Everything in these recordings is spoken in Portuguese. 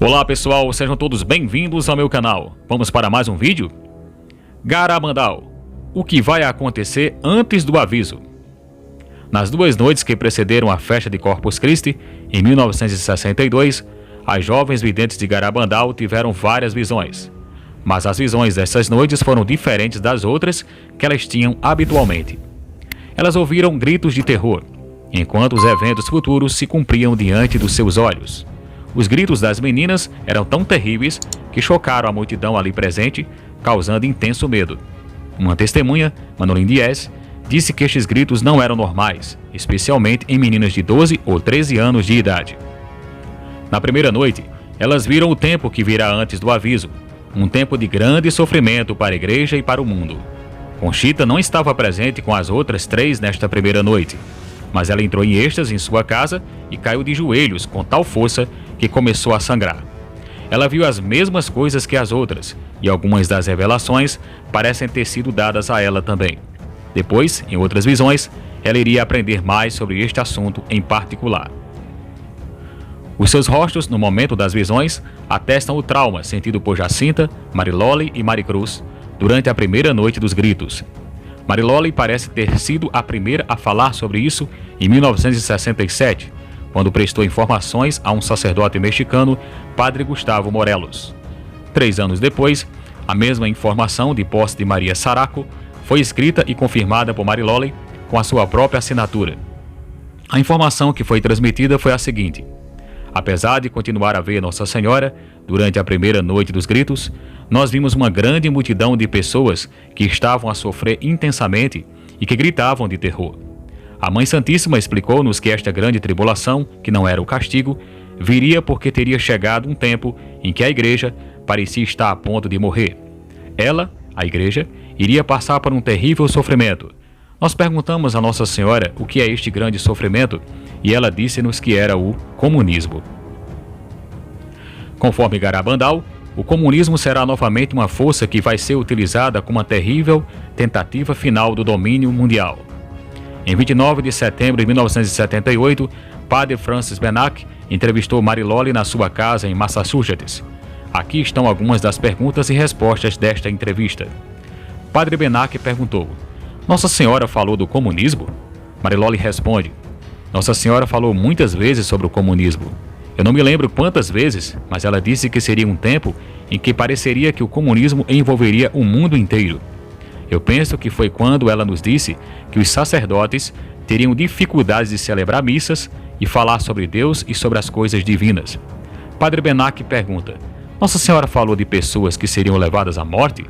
Olá pessoal, sejam todos bem-vindos ao meu canal. Vamos para mais um vídeo? Garabandal, o que vai acontecer antes do aviso? Nas 2 noites que precederam a festa de Corpus Christi, em 1962, as jovens videntes de Garabandal tiveram várias visões. Mas as visões dessas noites foram diferentes das outras que elas tinham habitualmente. Elas ouviram gritos de terror, enquanto os eventos futuros se cumpriam diante dos seus olhos. Os gritos das meninas eram tão terríveis que chocaram a multidão ali presente, causando intenso medo. Uma testemunha, Manolin Dias, disse que estes gritos não eram normais, especialmente em meninas de 12 ou 13 anos de idade. Na primeira noite, elas viram o tempo que virá antes do aviso, um tempo de grande sofrimento para a igreja e para o mundo. Conchita não estava presente com as outras 3 nesta primeira noite, mas ela entrou em êxtase em sua casa e caiu de joelhos com tal força que começou a sangrar. Ela viu as mesmas coisas que as outras, e algumas das revelações parecem ter sido dadas a ela também. Depois, em outras visões, ela iria aprender mais sobre este assunto em particular. Os seus rostos, no momento das visões, atestam o trauma sentido por Jacinta, Mariloli e Maricruz durante a primeira noite dos gritos. Mariloli parece ter sido a primeira a falar sobre isso em 1967, quando prestou informações a um sacerdote mexicano, Padre Gustavo Morelos. 3 anos depois, a mesma informação de posse de Maria Saraco foi escrita e confirmada por Mariloli com a sua própria assinatura. A informação que foi transmitida foi a seguinte: apesar de continuar a ver Nossa Senhora durante a primeira noite dos gritos, nós vimos uma grande multidão de pessoas que estavam a sofrer intensamente e que gritavam de terror. A Mãe Santíssima explicou-nos que esta grande tribulação, que não era o castigo, viria porque teria chegado um tempo em que a igreja parecia estar a ponto de morrer. Ela, a igreja, iria passar por um terrível sofrimento. Nós perguntamos a Nossa Senhora o que é este grande sofrimento e ela disse-nos que era o comunismo. Conforme Garabandal, o comunismo será novamente uma força que vai ser utilizada como uma terrível tentativa final do domínio mundial. Em 29 de setembro de 1978, Padre Francis Benac entrevistou Mariloli na sua casa em Massachusetts. Aqui estão algumas das perguntas e respostas desta entrevista. Padre Benac perguntou: Nossa Senhora falou do comunismo? Mariloli responde: Nossa Senhora falou muitas vezes sobre o comunismo. Eu não me lembro quantas vezes, mas ela disse que seria um tempo em que pareceria que o comunismo envolveria o mundo inteiro. Eu penso que foi quando ela nos disse que os sacerdotes teriam dificuldades de celebrar missas e falar sobre Deus e sobre as coisas divinas. Padre Benac pergunta: Nossa Senhora falou de pessoas que seriam levadas à morte?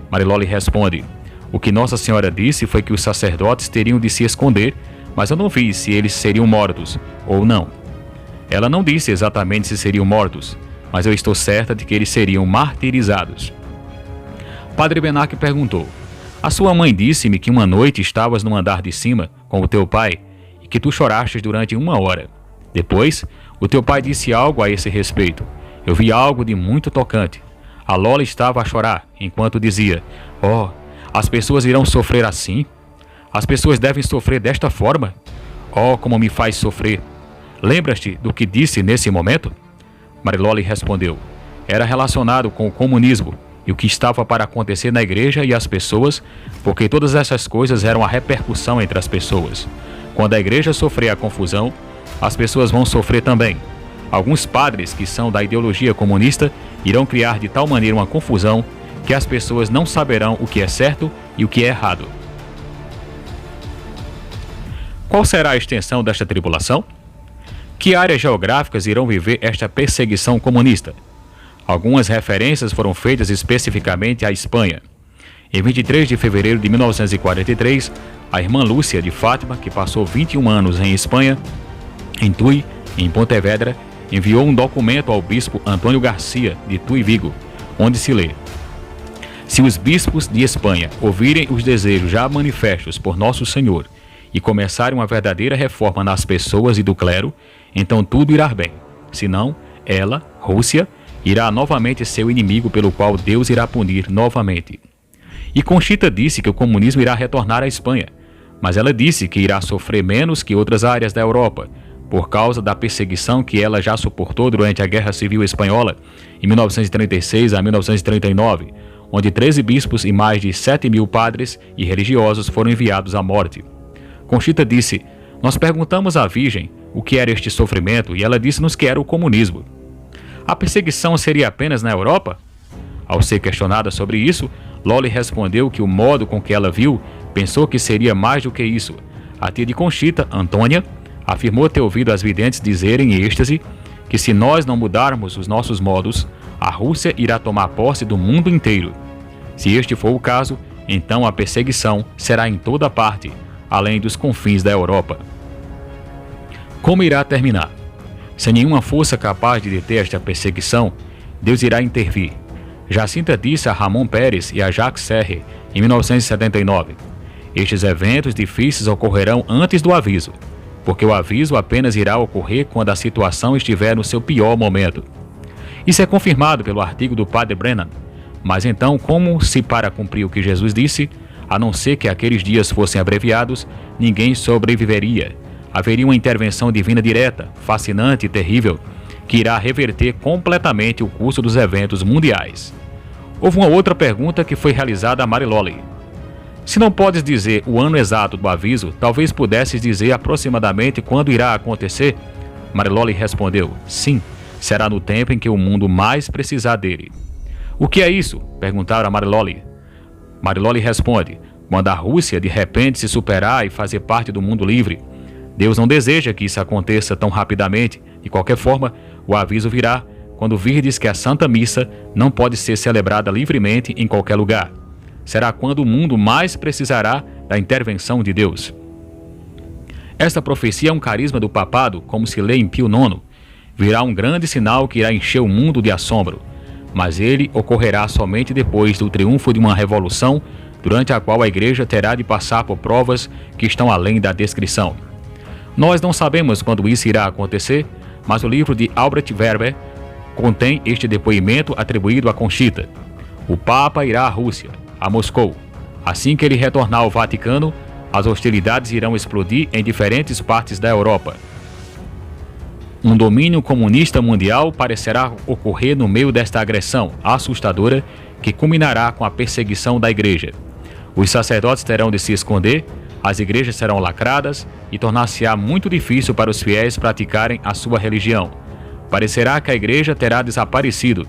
Mariloli responde: O que Nossa Senhora disse foi que os sacerdotes teriam de se esconder, mas eu não vi se eles seriam mortos ou não. Ela não disse exatamente se seriam mortos, mas eu estou certa de que eles seriam martirizados. Padre Benac perguntou: A sua mãe disse-me que uma noite estavas no andar de cima com o teu pai e que tu chorastes durante 1 hora. Depois, o teu pai disse algo a esse respeito. Eu vi algo de muito tocante. A Lola estava a chorar enquanto dizia: Oh, as pessoas irão sofrer assim? As pessoas devem sofrer desta forma? Oh, como me faz sofrer! Lembras-te do que disse nesse momento? Mariloli respondeu: Era relacionado com o comunismo e o que estava para acontecer na igreja e as pessoas, porque todas essas coisas eram a repercussão entre as pessoas. Quando a igreja sofrer a confusão, as pessoas vão sofrer também. Alguns padres que são da ideologia comunista irão criar de tal maneira uma confusão que as pessoas não saberão o que é certo e o que é errado. Qual será a extensão desta tribulação? Que áreas geográficas irão viver esta perseguição comunista? Algumas referências foram feitas especificamente à Espanha. Em 23 de fevereiro de 1943, a irmã Lúcia de Fátima, que passou 21 anos em Espanha, em Tui, em Pontevedra, enviou um documento ao bispo Antônio Garcia, de Tui Vigo, onde se lê: Se os bispos de Espanha ouvirem os desejos já manifestos por Nosso Senhor e começarem uma verdadeira reforma nas pessoas e do clero, então tudo irá bem. Senão, ela, Rússia, irá novamente ser o inimigo pelo qual Deus irá punir novamente. E Conchita disse que o comunismo irá retornar à Espanha, mas ela disse que irá sofrer menos que outras áreas da Europa, por causa da perseguição que ela já suportou durante a Guerra Civil Espanhola, em 1936 a 1939, onde 13 bispos e mais de 7.000 padres e religiosos foram enviados à morte. Conchita disse: "Nós perguntamos à Virgem o que era este sofrimento e ela disse-nos que era o comunismo. A perseguição seria apenas na Europa?" Ao ser questionada sobre isso, Lolly respondeu que o modo com que ela viu pensou que seria mais do que isso. A tia de Conchita, Antônia, afirmou ter ouvido as videntes dizerem em êxtase que se nós não mudarmos os nossos modos, a Rússia irá tomar posse do mundo inteiro. Se este for o caso, então a perseguição será em toda parte, além dos confins da Europa. Como irá terminar? Sem nenhuma força capaz de deter esta perseguição, Deus irá intervir. Jacinta disse a Ramon Pérez e a Jacques Serre em 1979: "Estes eventos difíceis ocorrerão antes do aviso, porque o aviso apenas irá ocorrer quando a situação estiver no seu pior momento." Isso é confirmado pelo artigo do Padre Brennan. Mas então, como se para cumprir o que Jesus disse, a não ser que aqueles dias fossem abreviados, ninguém sobreviveria? Haveria uma intervenção divina direta, fascinante e terrível, que irá reverter completamente o curso dos eventos mundiais. Houve uma outra pergunta que foi realizada a Mary Lolly: "Se não podes dizer o ano exato do aviso, talvez pudesses dizer aproximadamente quando irá acontecer?" Mary Lolly respondeu: "Sim, será no tempo em que o mundo mais precisar dele." "O que é isso?" perguntaram a Mary Lolly. Mary Lolly responde: "Quando a Rússia de repente se superar e fazer parte do mundo livre. Deus não deseja que isso aconteça tão rapidamente. De qualquer forma, o aviso virá quando virdes que a Santa Missa não pode ser celebrada livremente em qualquer lugar. Será quando o mundo mais precisará da intervenção de Deus." Esta profecia é um carisma do papado, como se lê em Pio IX. Virá um grande sinal que irá encher o mundo de assombro, mas ele ocorrerá somente depois do triunfo de uma revolução, durante a qual a Igreja terá de passar por provas que estão além da descrição. Nós não sabemos quando isso irá acontecer, mas o livro de Albrecht Werber contém este depoimento atribuído a Conchita. O Papa irá à Rússia, a Moscou. Assim que ele retornar ao Vaticano, as hostilidades irão explodir em diferentes partes da Europa. Um domínio comunista mundial parecerá ocorrer no meio desta agressão assustadora que culminará com a perseguição da Igreja. Os sacerdotes terão de se esconder, as igrejas serão lacradas e tornar-se-á muito difícil para os fiéis praticarem a sua religião. Parecerá que a Igreja terá desaparecido.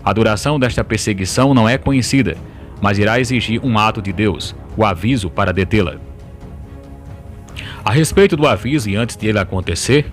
A duração desta perseguição não é conhecida, mas irá exigir um ato de Deus, o aviso para detê-la. A respeito do aviso e antes de ele acontecer,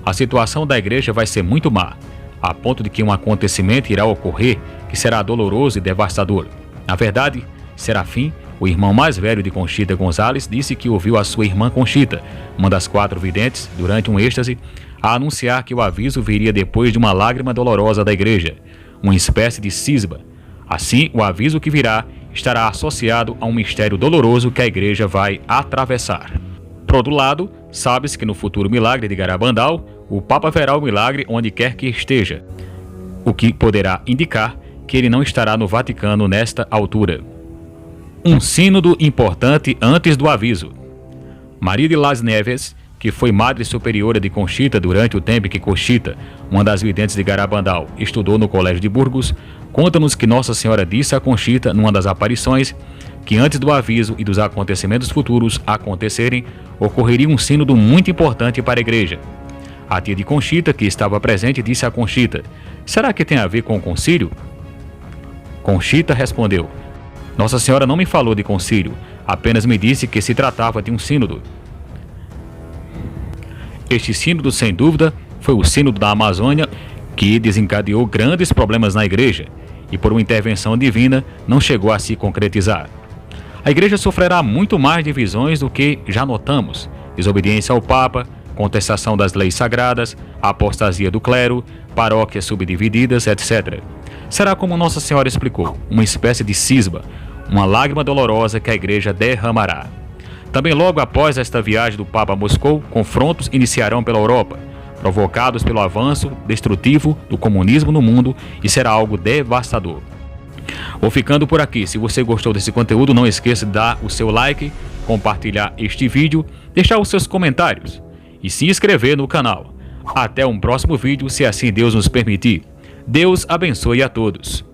a situação da Igreja vai ser muito má, a ponto de que um acontecimento irá ocorrer que será doloroso e devastador. Na verdade, Serafim, o irmão mais velho de Conchita Gonzalez, disse que ouviu a sua irmã Conchita, uma das 4 videntes, durante um êxtase, a anunciar que o aviso viria depois de uma lágrima dolorosa da Igreja, uma espécie de cisma. Assim, o aviso que virá estará associado a um mistério doloroso que a Igreja vai atravessar. Por outro lado, sabe-se que no futuro milagre de Garabandal, o Papa verá o milagre onde quer que esteja, o que poderá indicar que ele não estará no Vaticano nesta altura. Um sínodo importante antes do aviso. Maria de Las Neves, que foi madre superiora de Conchita durante o tempo que Conchita, uma das videntes de Garabandal, estudou no Colégio de Burgos, conta-nos que Nossa Senhora disse a Conchita, numa das aparições, que antes do aviso e dos acontecimentos futuros acontecerem, ocorreria um sínodo muito importante para a Igreja. A tia de Conchita, que estava presente, disse a Conchita: "Será que tem a ver com o concílio?" Conchita respondeu: "Nossa Senhora não me falou de concílio, apenas me disse que se tratava de um sínodo." Este sínodo, sem dúvida, foi o sínodo da Amazônia, que desencadeou grandes problemas na Igreja e, por uma intervenção divina, não chegou a se concretizar. A Igreja sofrerá muito mais divisões do que já notamos: desobediência ao Papa, contestação das leis sagradas, apostasia do clero, paróquias subdivididas, etc. Será como Nossa Senhora explicou, uma espécie de cisma, uma lágrima dolorosa que a Igreja derramará. Também logo após esta viagem do Papa a Moscou, confrontos iniciarão pela Europa, provocados pelo avanço destrutivo do comunismo no mundo, e será algo devastador. Vou ficando por aqui. Se você gostou desse conteúdo, não esqueça de dar o seu like, compartilhar este vídeo, deixar os seus comentários. e se inscrever no canal. Até um próximo vídeo, se assim Deus nos permitir. Deus abençoe a todos.